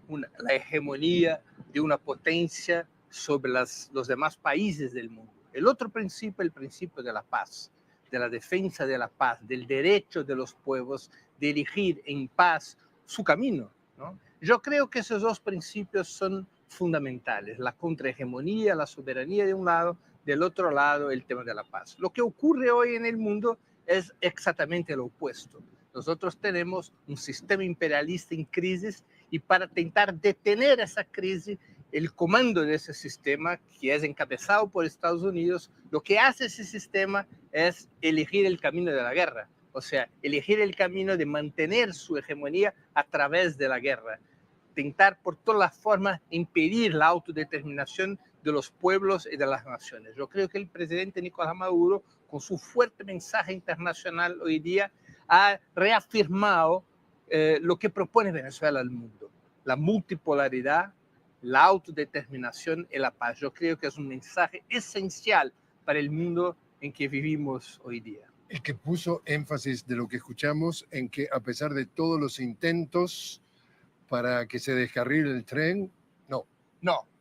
la hegemonía de una potencia sobre los demás países del mundo. El otro principio, el principio de la paz, de la defensa de la paz, del derecho de los pueblos de elegir en paz su camino, ¿no? Yo creo que esos dos principios son fundamentales, la contrahegemonía, la soberanía de un lado, del otro lado el tema de la paz. Lo que ocurre hoy en el mundo es exactamente lo opuesto. Nosotros tenemos un sistema imperialista en crisis y para intentar detener esa crisis, el comando de ese sistema, que es encabezado por Estados Unidos, lo que hace ese sistema es elegir el camino de la guerra, o sea, elegir el camino de mantener su hegemonía a través de la guerra, intentar por todas las formas impedir la autodeterminación de los pueblos y de las naciones. Yo creo que el presidente Nicolás Maduro, con su fuerte mensaje internacional hoy día, ha reafirmado lo que propone Venezuela al mundo, la multipolaridad, la autodeterminación y la paz. Yo creo que es un mensaje esencial para el mundo en que vivimos hoy día. El que puso énfasis de lo que escuchamos en que a pesar de todos los intentos para que se descarrile el tren, no,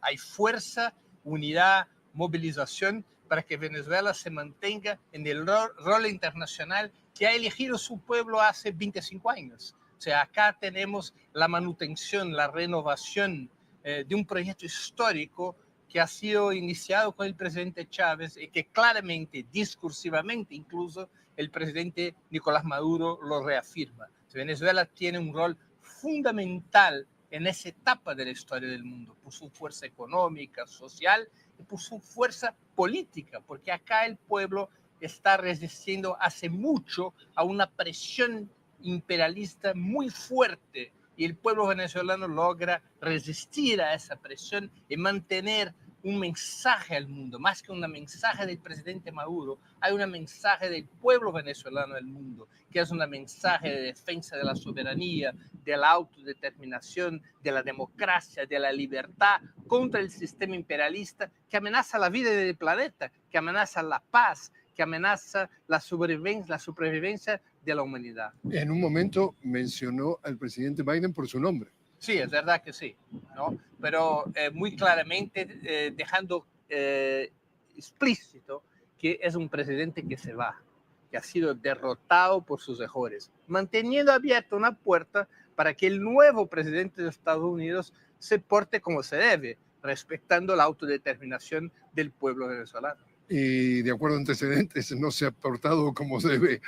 hay fuerza, unidad, movilización para que Venezuela se mantenga en el rol internacional que ha elegido su pueblo hace 25 años. O sea, acá tenemos la manutención, la renovación de un proyecto histórico que ha sido iniciado con el presidente Chávez y que claramente, discursivamente incluso, el presidente Nicolás Maduro lo reafirma. Venezuela tiene un rol fundamental en esa etapa de la historia del mundo, por su fuerza económica, social y por su fuerza política, porque acá el pueblo está resistiendo hace mucho a una presión imperialista muy fuerte y el pueblo venezolano logra resistir a esa presión y mantener un mensaje al mundo, más que un mensaje del presidente Maduro, hay un mensaje del pueblo venezolano al mundo, que es un mensaje de defensa de la soberanía, de la autodeterminación, de la democracia, de la libertad, contra el sistema imperialista que amenaza la vida del planeta, que amenaza la paz, que amenaza la supervivencia de la humanidad. En un momento mencionó al presidente Biden por su nombre. Sí, es verdad que sí, ¿no? Pero muy claramente dejando explícito que es un presidente que se va, que ha sido derrotado por sus errores, manteniendo abierta una puerta para que el nuevo presidente de Estados Unidos se porte como se debe, respetando la autodeterminación del pueblo venezolano. Y de acuerdo a antecedentes no se ha portado como se debe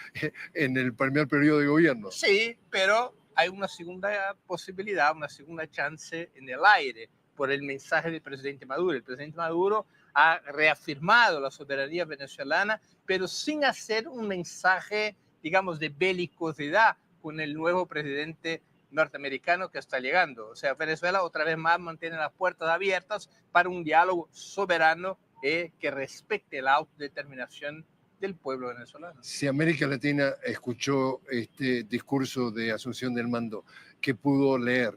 en el primer periodo de gobierno. Sí, pero hay una segunda posibilidad, una segunda chance en el aire por el mensaje del presidente Maduro. El presidente Maduro ha reafirmado la soberanía venezolana, pero sin hacer un mensaje, digamos, de belicosidad con el nuevo presidente norteamericano que está llegando. O sea, Venezuela otra vez más mantiene las puertas abiertas para un diálogo soberano que respete la autodeterminación del pueblo venezolano. Si América Latina escuchó este discurso de asunción del mando, ¿qué pudo leer?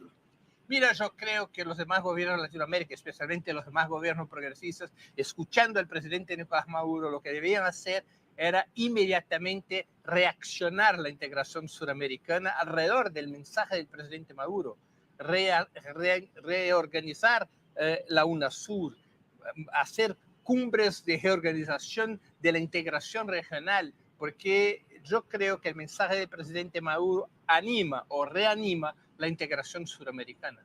Mira, yo creo que los demás gobiernos de Latinoamérica, especialmente los demás gobiernos progresistas, escuchando al presidente Nicolás Maduro, lo que debían hacer era inmediatamente reaccionar la integración suramericana alrededor del mensaje del presidente Maduro, reorganizar la UNASUR, hacer cumbres de reorganización de la integración regional, porque yo creo que el mensaje del presidente Maduro anima o reanima la integración suramericana.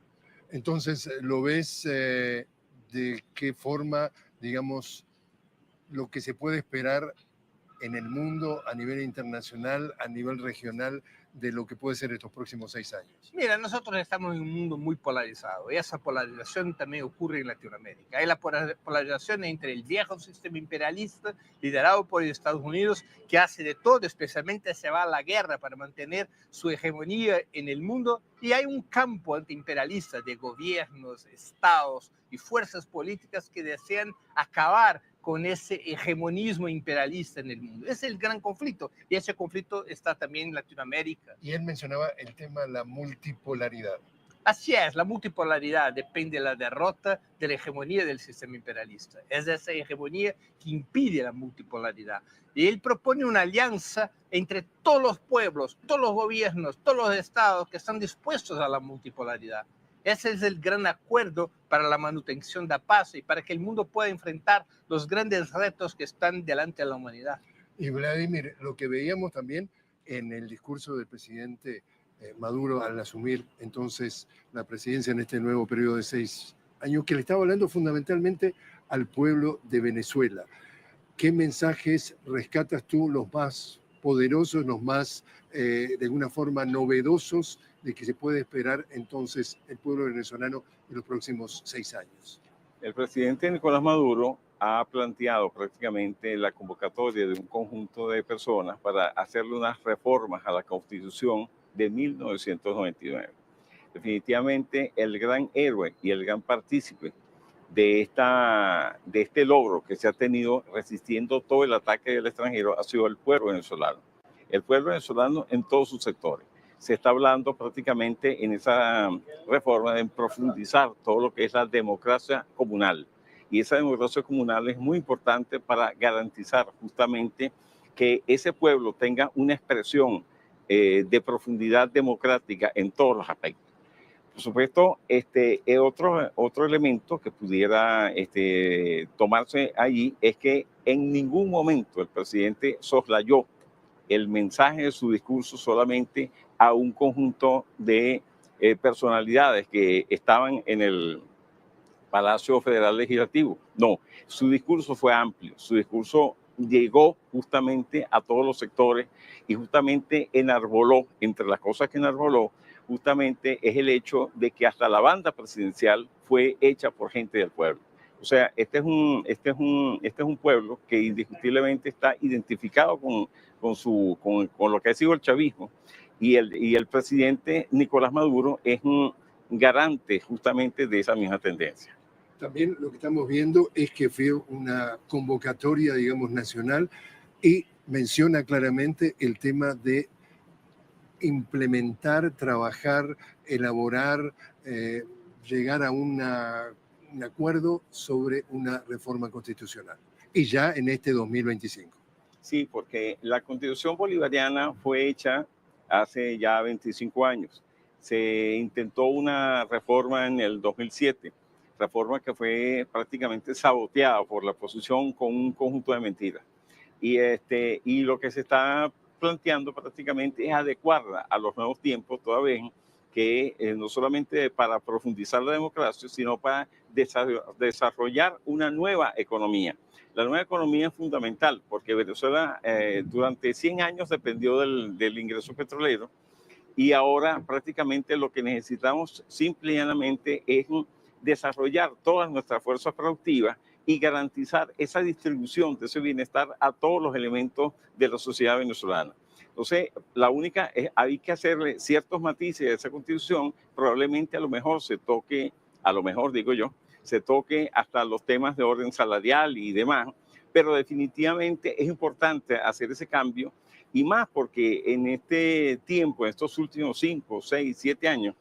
Entonces, ¿lo ves de qué forma, digamos, lo que se puede esperar en el mundo a nivel internacional, a nivel regional, de lo que puede ser estos próximos 6 años? Mira, nosotros estamos en un mundo muy polarizado y esa polarización también ocurre en Latinoamérica. Hay la polarización entre el viejo sistema imperialista liderado por Estados Unidos, que hace de todo, especialmente se va a la guerra para mantener su hegemonía en el mundo, y hay un campo antiimperialista de gobiernos, estados y fuerzas políticas que desean acabar con ese hegemonismo imperialista en el mundo. Es el gran conflicto y ese conflicto está también en Latinoamérica. Y él mencionaba el tema de la multipolaridad. Así es, la multipolaridad depende de la derrota de la hegemonía del sistema imperialista. Es esa hegemonía que impide la multipolaridad. Y él propone una alianza entre todos los pueblos, todos los gobiernos, todos los estados que están dispuestos a la multipolaridad. Ese es el gran acuerdo para la manutención de la paz y para que el mundo pueda enfrentar los grandes retos que están delante de la humanidad. Y Vladimir, lo que veíamos también en el discurso del presidente Maduro al asumir entonces la presidencia en este nuevo periodo de 6 años, que le estaba hablando fundamentalmente al pueblo de Venezuela. ¿Qué mensajes rescatas tú, los más poderosos, los más, de alguna forma, novedosos de que se puede esperar entonces el pueblo venezolano en los próximos 6 años? El presidente Nicolás Maduro ha planteado prácticamente la convocatoria de un conjunto de personas para hacerle unas reformas a la Constitución de 1999. Definitivamente el gran héroe y el gran partícipe de este logro que se ha tenido resistiendo todo el ataque del extranjero ha sido el pueblo venezolano. El pueblo venezolano en todos sus sectores. Se está hablando prácticamente en esa reforma de profundizar todo lo que es la democracia comunal. Y esa democracia comunal es muy importante para garantizar justamente que ese pueblo tenga una expresión de profundidad democrática en todos los aspectos. Por supuesto, otro elemento que pudiera tomarse allí es que en ningún momento el presidente soslayó el mensaje de su discurso solamente a un conjunto de personalidades que estaban en el Palacio Federal Legislativo. No, su discurso fue amplio, su discurso llegó justamente a todos los sectores y justamente enarboló, entre las cosas que enarboló, justamente es el hecho de que hasta la banda presidencial fue hecha por gente del pueblo. O sea, este es un pueblo que indiscutiblemente está identificado con lo que ha sido el chavismo y el presidente Nicolás Maduro es un garante justamente de esa misma tendencia. También lo que estamos viendo es que fue una convocatoria, digamos, nacional y menciona claramente el tema de implementar, trabajar, elaborar, llegar a un acuerdo sobre una reforma constitucional. Y ya en este 2025. Sí, porque la Constitución bolivariana fue hecha hace ya 25 años. Se intentó una reforma en el 2007, reforma que fue prácticamente saboteada por la oposición con un conjunto de mentiras. Y lo que se está planteando prácticamente es adecuarla a los nuevos tiempos, toda vez que no solamente para profundizar la democracia, sino para desarrollar una nueva economía. La nueva economía es fundamental porque Venezuela durante 100 años dependió del ingreso petrolero y ahora prácticamente lo que necesitamos simple y llanamente es desarrollar todas nuestras fuerzas productivas y garantizar esa distribución de ese bienestar a todos los elementos de la sociedad venezolana. Entonces, hay que hacerle ciertos matices a esa constitución, probablemente a lo mejor se toque hasta los temas de orden salarial y demás, pero definitivamente es importante hacer ese cambio y más porque en este tiempo, en estos últimos 5, 6, 7 años,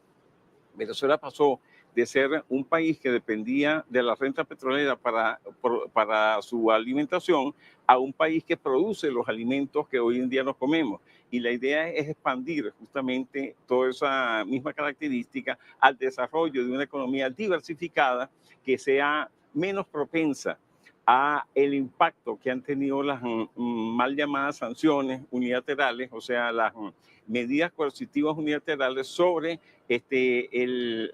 Venezuela pasó de ser un país que dependía de la renta petrolera para su alimentación a un país que produce los alimentos que hoy en día nos comemos. Y la idea es expandir justamente toda esa misma característica al desarrollo de una economía diversificada que sea menos propensa a el impacto que han tenido las mal llamadas sanciones unilaterales, o sea, las medidas coercitivas unilaterales sobre el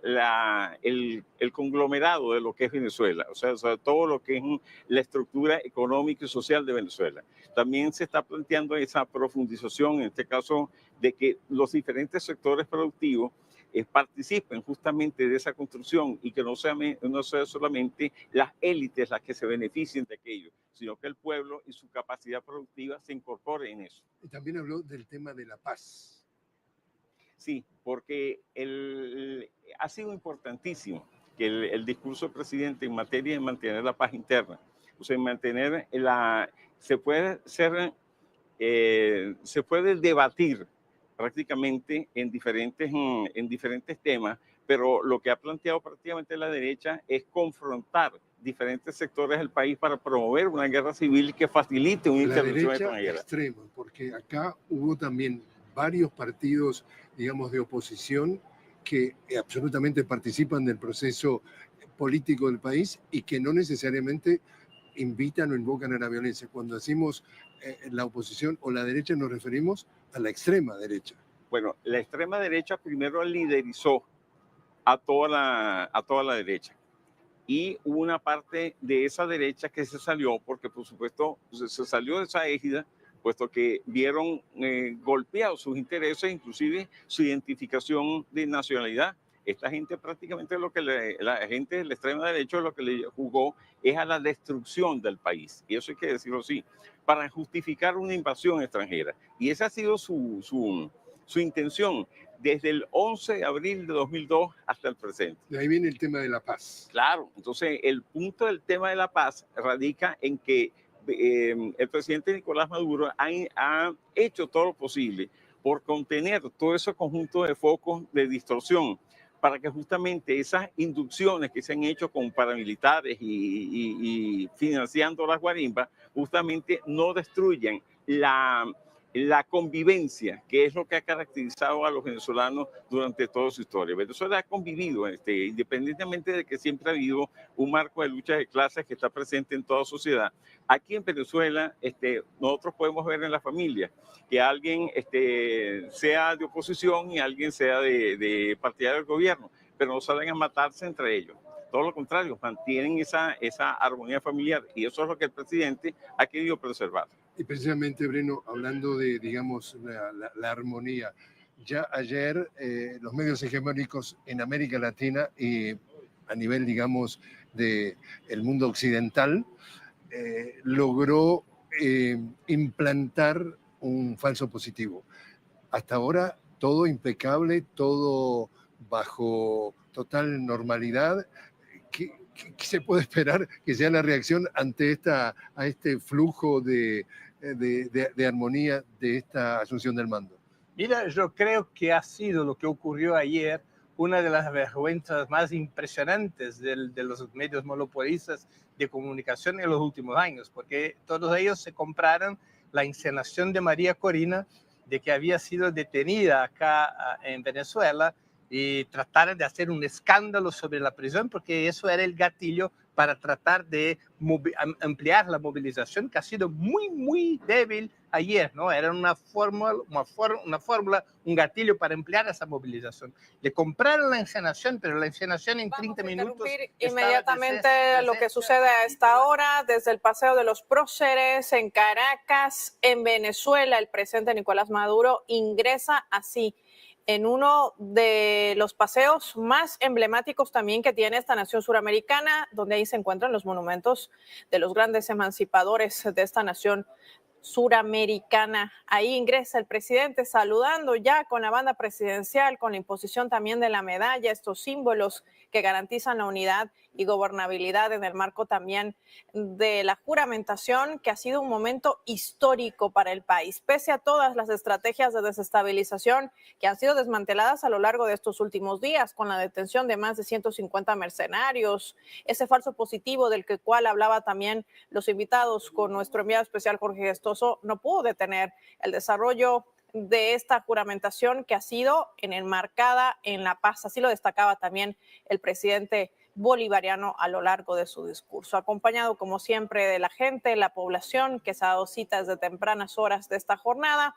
conglomerado de lo que es Venezuela, o sea, sobre todo lo que es la estructura económica y social de Venezuela. También se está planteando esa profundización, en este caso, de que los diferentes sectores productivos participen justamente de esa construcción y que no sea solamente las élites las que se beneficien de aquello, sino que el pueblo y su capacidad productiva se incorpore en eso. Y también habló del tema de la paz. Sí, porque ha sido importantísimo que el discurso del presidente en materia de mantener la paz interna, o sea, mantener se puede debatir prácticamente en diferentes temas, pero lo que ha planteado prácticamente la derecha es confrontar diferentes sectores del país para promover una guerra civil que facilite una intervención extranjera. Extrema, porque acá hubo también varios partidos, digamos, de oposición que absolutamente participan del proceso político del país y que no necesariamente invitan o invocan a la violencia. Cuando decimos la oposición o la derecha nos referimos a la extrema derecha. Bueno, la extrema derecha primero liderizó a toda la derecha. Y hubo una parte de esa derecha que se salió, porque por supuesto se salió de esa égida, puesto que vieron golpeados sus intereses, inclusive su identificación de nacionalidad. Esta gente prácticamente la gente de la extrema derecha lo que le jugó es a la destrucción del país. Y eso hay que decirlo así, para justificar una invasión extranjera. Y esa ha sido su intención desde el 11 de abril de 2002 hasta el presente. De ahí viene el tema de la paz. Claro, entonces el punto del tema de la paz radica en que el presidente Nicolás Maduro ha hecho todo lo posible por contener todo ese conjunto de focos de distorsión para que justamente esas inducciones que se han hecho con paramilitares y financiando las guarimbas justamente no destruyan la convivencia, que es lo que ha caracterizado a los venezolanos durante toda su historia. Venezuela ha convivido, independientemente de que siempre ha habido un marco de lucha de clases que está presente en toda sociedad. Aquí en Venezuela, nosotros podemos ver en la familia que alguien sea de oposición y alguien sea de partidario del gobierno, pero no salen a matarse entre ellos. Todo lo contrario, mantienen esa armonía familiar y eso es lo que el presidente ha querido preservar. Y precisamente, Breno, hablando de, digamos, la armonía, ya ayer los medios hegemónicos en América Latina y a nivel, digamos, del mundo occidental, logró implantar un falso positivo. Hasta ahora todo impecable, todo bajo total normalidad. ¿Qué se puede esperar que sea la reacción ante este flujo de armonía de esta asunción del mando? Mira, yo creo que ha sido lo que ocurrió ayer una de las vergüenzas más impresionantes de los medios monopolistas de comunicación en los últimos años, porque todos ellos se compraron la encenación de María Corina de que había sido detenida acá en Venezuela y trataron de hacer un escándalo sobre la prisión porque eso era el gatillo para tratar de ampliar la movilización que ha sido muy, muy débil ayer, ¿no? Era una fórmula, un gatillo para ampliar esa movilización. Le compraron la encenación, pero la encenación en 30 minutos... Inmediatamente lo que sucede a esta hora, desde el Paseo de los Próceres en Caracas, en Venezuela, el presidente Nicolás Maduro ingresa así en uno de los paseos más emblemáticos también que tiene esta nación suramericana, donde ahí se encuentran los monumentos de los grandes emancipadores de esta nación suramericana. Ahí ingresa el presidente saludando ya con la banda presidencial, con la imposición también de la medalla, estos símbolos que garantizan la unidad y gobernabilidad en el marco también de la juramentación, que ha sido un momento histórico para el país, pese a todas las estrategias de desestabilización que han sido desmanteladas a lo largo de estos últimos días, con la detención de más de 150 mercenarios, ese falso positivo del cual hablaba también los invitados con nuestro enviado especial Jorge Gestoso, no pudo detener el desarrollo de esta juramentación que ha sido enmarcada en la paz. Así lo destacaba también el presidente bolivariano a lo largo de su discurso, acompañado como siempre de la gente, la población que se ha dado cita desde tempranas horas de esta jornada.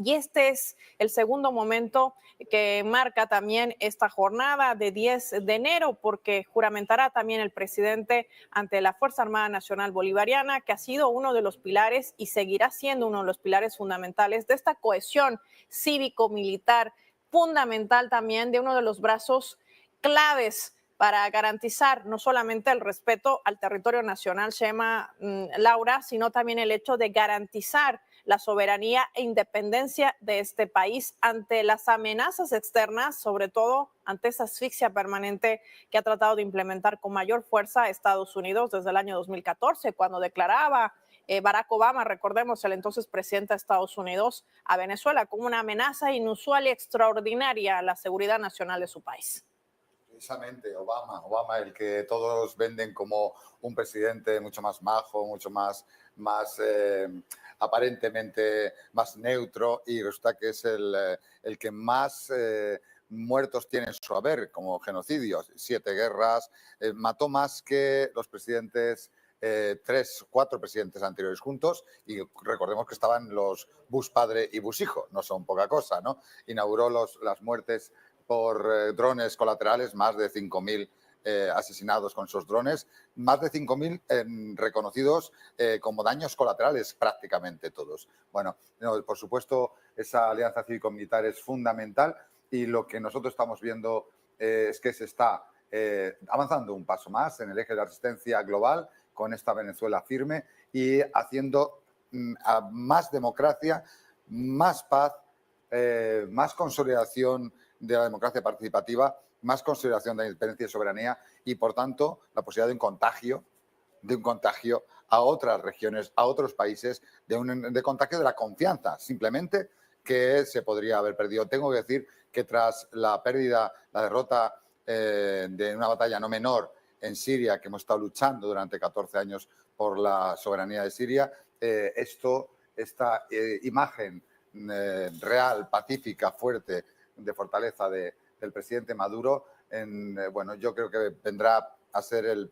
Y este es el segundo momento que marca también esta jornada de 10 de enero, porque juramentará también el presidente ante la Fuerza Armada Nacional Bolivariana, que ha sido uno de los pilares y seguirá siendo uno de los pilares fundamentales de esta cohesión cívico-militar, fundamental también de uno de los brazos claves para garantizar no solamente el respeto al territorio nacional, Chema, Laura, sino también el hecho de garantizar la soberanía e independencia de este país ante las amenazas externas, sobre todo ante esa asfixia permanente que ha tratado de implementar con mayor fuerza Estados Unidos desde el año 2014, cuando declaraba Barack Obama, recordemos, el entonces presidente de Estados Unidos, a Venezuela como una amenaza inusual y extraordinaria a la seguridad nacional de su país. Precisamente Obama, el que todos venden como un presidente mucho más majo, mucho más aparentemente más neutro, y resulta que es el que más muertos tiene en su haber como genocidios, 7 guerras, mató más que los presidentes, 3 o 4 presidentes anteriores juntos, y recordemos que estaban los Bush padre y Bush hijo, no son poca cosa, ¿no? Inauguró las muertes por drones colaterales, más de 5.000 asesinados con esos drones, más de 5.000 reconocidos como daños colaterales, prácticamente todos. Bueno, no, por supuesto, esa alianza cívico-militar es fundamental, y lo que nosotros estamos viendo es que se está avanzando un paso más en el eje de la asistencia global con esta Venezuela firme y haciendo más democracia, más paz, más consolidación de la democracia participativa, más consolidación de la independencia y soberanía, y por tanto la posibilidad de un contagio a otras regiones, a otros países, de contagio de la confianza, simplemente, que se podría haber perdido. Tengo que decir que tras la derrota de una batalla no menor en Siria, que hemos estado luchando durante 14 años por la soberanía de Siria, esta imagen real, pacífica, fuerte, de fortaleza del presidente Maduro, bueno, yo creo que vendrá a ser el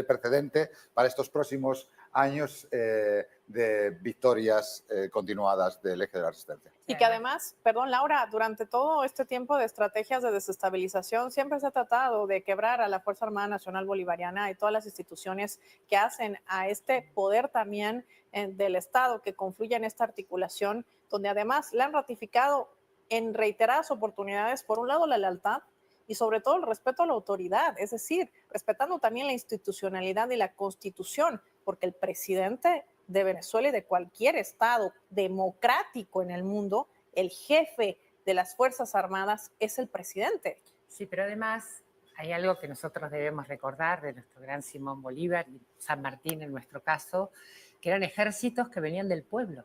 precedente para estos próximos años de victorias continuadas del eje de la resistencia. Y que además, perdón Laura, durante todo este tiempo de estrategias de desestabilización siempre se ha tratado de quebrar a la Fuerza Armada Nacional Bolivariana y todas las instituciones que hacen a este poder también del Estado que confluye en esta articulación, donde además le han ratificado en reiteradas oportunidades, por un lado, la lealtad y sobre todo el respeto a la autoridad, es decir, respetando también la institucionalidad y la Constitución, porque el presidente de Venezuela y de cualquier Estado democrático en el mundo, el jefe de las Fuerzas Armadas es el presidente. Sí, pero además hay algo que nosotros debemos recordar de nuestro gran Simón Bolívar y San Martín en nuestro caso, que eran ejércitos que venían del pueblo.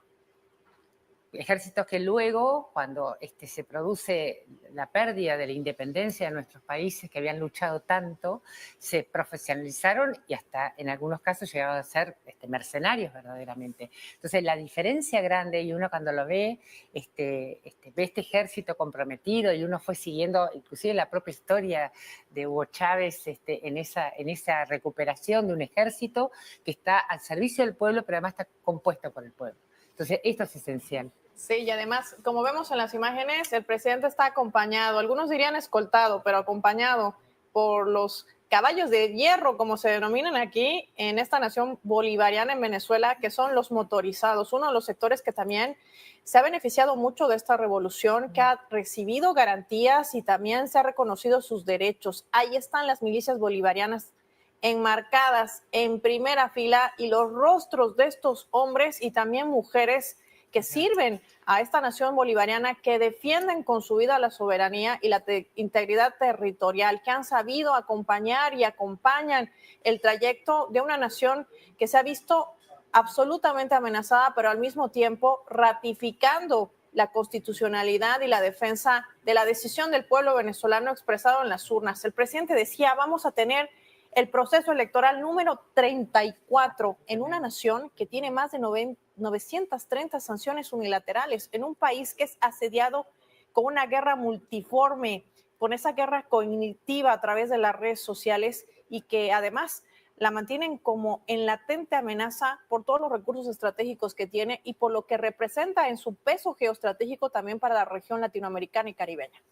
Ejércitos que luego, cuando se produce la pérdida de la independencia de nuestros países que habían luchado tanto, se profesionalizaron y hasta en algunos casos llegaron a ser mercenarios verdaderamente. Entonces la diferencia grande, y uno cuando lo ve, ve este ejército comprometido, y uno fue siguiendo inclusive la propia historia de Hugo Chávez en esa recuperación de un ejército que está al servicio del pueblo, pero además está compuesto por el pueblo. Entonces esto es esencial. Sí, y además, como vemos en las imágenes, el presidente está acompañado, algunos dirían escoltado, pero acompañado por los caballos de hierro, como se denominan aquí en esta nación bolivariana en Venezuela, que son los motorizados, uno de los sectores que también se ha beneficiado mucho de esta revolución, que ha recibido garantías y también se ha reconocido sus derechos. Ahí están las milicias bolivarianas enmarcadas en primera fila, y los rostros de estos hombres y también mujeres que sirven a esta nación bolivariana, que defienden con su vida la soberanía y la integridad territorial, que han sabido acompañar y acompañan el trayecto de una nación que se ha visto absolutamente amenazada, pero al mismo tiempo ratificando la constitucionalidad y la defensa de la decisión del pueblo venezolano expresado en las urnas. El presidente decía, vamos a tener el proceso electoral número 34 en una nación que tiene más de 930 sanciones unilaterales, en un país que es asediado con una guerra multiforme, con esa guerra cognitiva a través de las redes sociales, y que además la mantienen como en latente amenaza por todos los recursos estratégicos que tiene y por lo que representa en su peso geoestratégico también para la región latinoamericana y caribeña.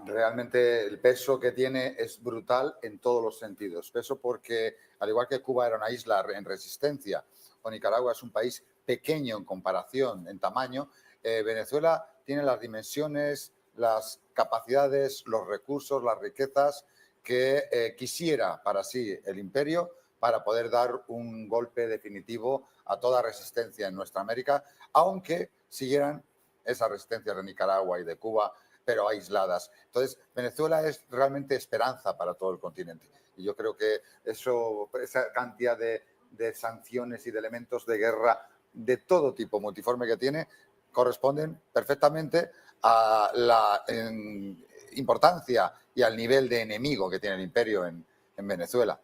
Realmente el peso que tiene es brutal en todos los sentidos. Peso porque, al igual que Cuba era una isla en resistencia, o Nicaragua es un país pequeño en comparación, en tamaño, Venezuela tiene las dimensiones, las capacidades, los recursos, las riquezas que quisiera para sí el imperio, para poder dar un golpe definitivo a toda resistencia en nuestra América, aunque siguieran esas resistencias de Nicaragua y de Cuba, pero aisladas. Entonces, Venezuela es realmente esperanza para todo el continente. Y yo creo que esa cantidad de sanciones y de elementos de guerra de todo tipo, multiforme, que tiene, corresponden perfectamente a la importancia y al nivel de enemigo que tiene el imperio en Venezuela.